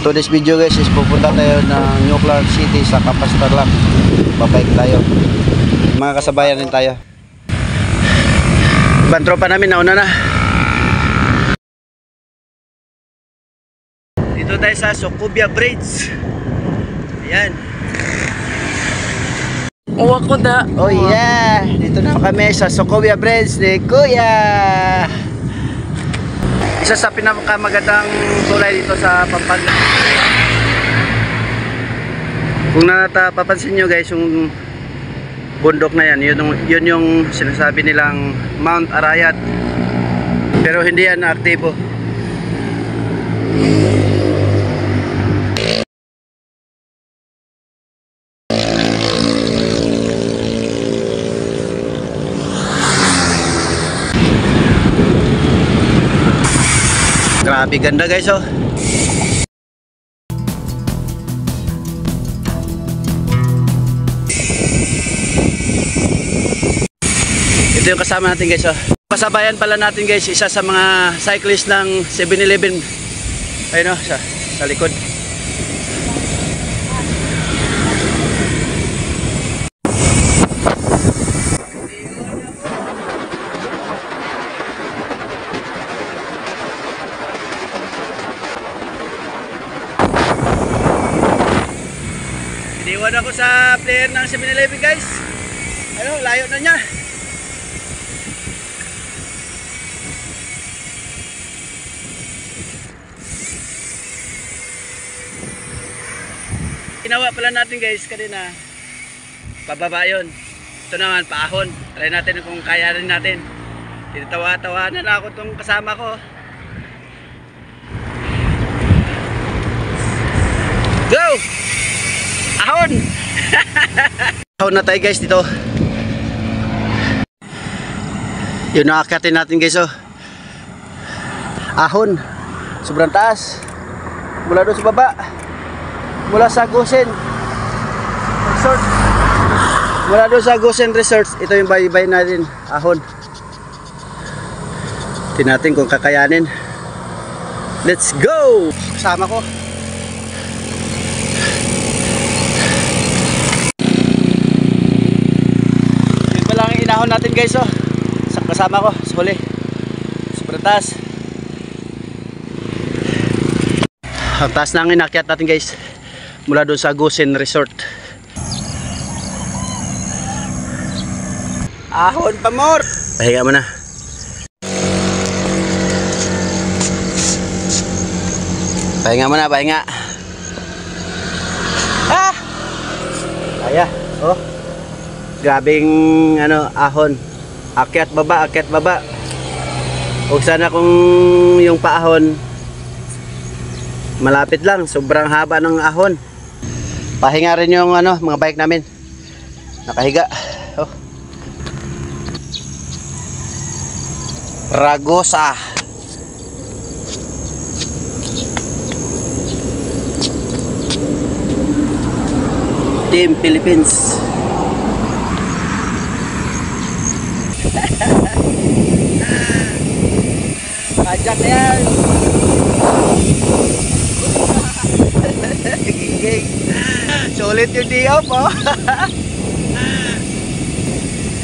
Today's video guys is pupunta tayo ng New Clark City sa Capas Tarlac. Babike tayo. Mga kasabayan din tayo. Ibang tropa namin nauna na. Dito tayo sa Sucumbia Bridge. Ayan. Uwa ko na. Oh yeah. Dito na kami sa Sucumbia Bridge ni Kuya. Isa sa pinakamagandang tulay dito sa Pampanga. Kung papansin nyo guys, yung bundok na yan, yun yung sinasabi nilang Mount Arayat. Pero hindi yan aktibo. Grabe ganda guys oh. Ito yung kasama natin guys oh. Kasabayan pala natin guys, isa sa mga cyclist ng 7-Eleven. Ayun oh, sa likod. Iniwan ako sa player ng 7-Eleven guys. Ayun, layo na niya. Ginawa pala natin guys kanina, pababa yun. Ito naman paahon. Try natin kung kaya rin natin. Tinatawa-tawa na ako itong kasama ko. Go! Ahon! Ahon na tayo guys dito. Yun, nakakatin natin guys oh. Ahon. Sobrang taas. Mula doon sa baba. Mula sa Gosen Resort. Mula doon sa Gosen Resort. Ito yung baybay natin. Ahon. Tingnan natin kung kakayanin. Let's go! Kasama ko. Yun pa lang yung inahon natin guys oh. Kasama ko sa huli. Sobrang taas. Ang taas na ang inakyat natin guys. Mula doon sa Gosen Resort. Ahon pa more. Pahinga mo na. Pahinga mo na, pahinga. Ah! Kaya, oh. Grabing ano, ahon. Akyat baba, akyat baba. O sana kung yung paahon malapit lang, sobrang haba ng ahon. Pahinga rin yung ano, mga bike namin. Nakahiga. Oh. Ragosa. Team Philippines. Ajak na yan. Sulit yung D.O. po.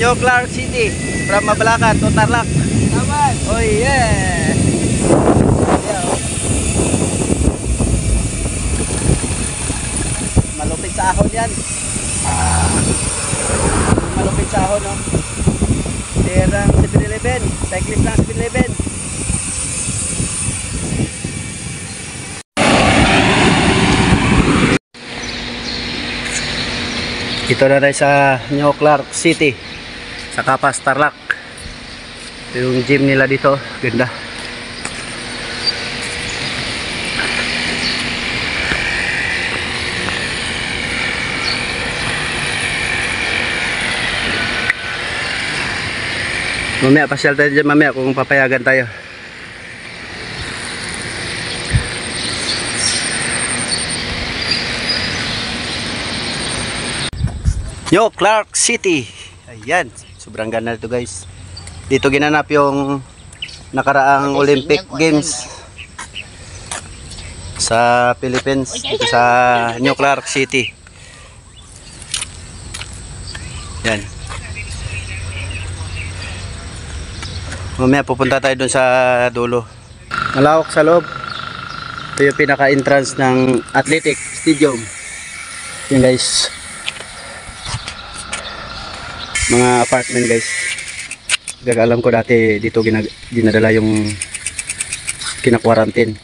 New Clark City from Mabalacat to Tarlac. Naman. Oh yeah. Malupit sa ahon yan. Malupit sa ahon no. Terang 7-Eleven. Cyclist ng 7-Eleven. Ito na tayo sa New Clark City sa Capas Tarlac. Yung gym nila dito, ganda. Mamaya pasyal tayo dyan mamaya kung papayagan tayo. New Clark City. Ayan, sobrang ganda nito guys. Dito ginanap yung nakaraang Olympic Games sa Philippines, dito sa New Clark City. Yan. Mamaya pupunta tayo dun sa dulo. Malawak sa loob. Ito yung pinaka-entrance ng athletic stadium. Yan guys. Mga apartment guys. Gagalam ko dati dito dinadala yung kinakwarantin.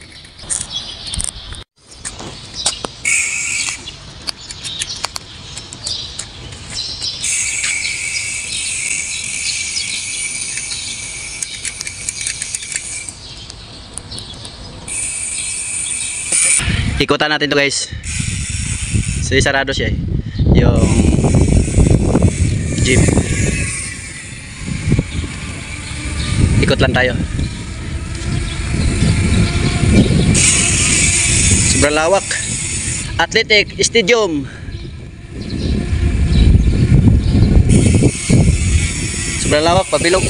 Ikutan natin to guys. So sarado siya yung jeep. Ikot lang tayo. Sobrang lawak. Athletic Stadium. Sobrang lawak, pabilog.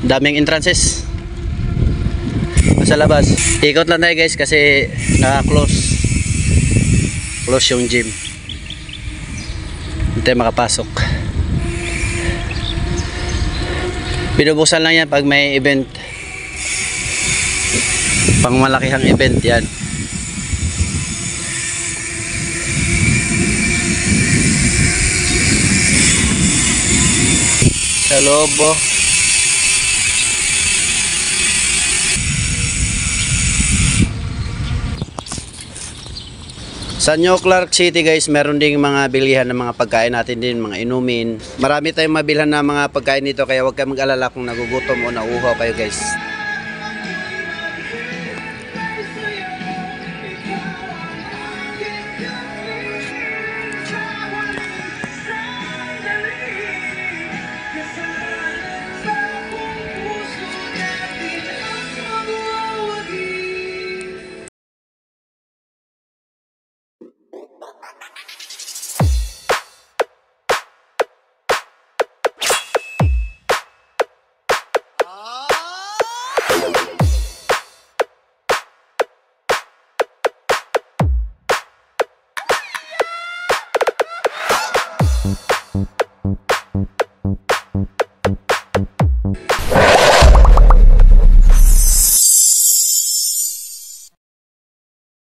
Daming entrances sa labas. Ikot lang tayo guys kasi naka-close. Close yung gym. Hindi tayo makapasok. Binubuksan lang yan pag may event. Pang malakihang event yan. Sa loob oh. Sa New Clark City guys, meron ding mga bilihan ng mga pagkain natin din, mga inumin. Marami tayong mabilhan na mga pagkain dito kaya huwag kayong mag-alala kung nagugutom o nauuhaw kayo guys.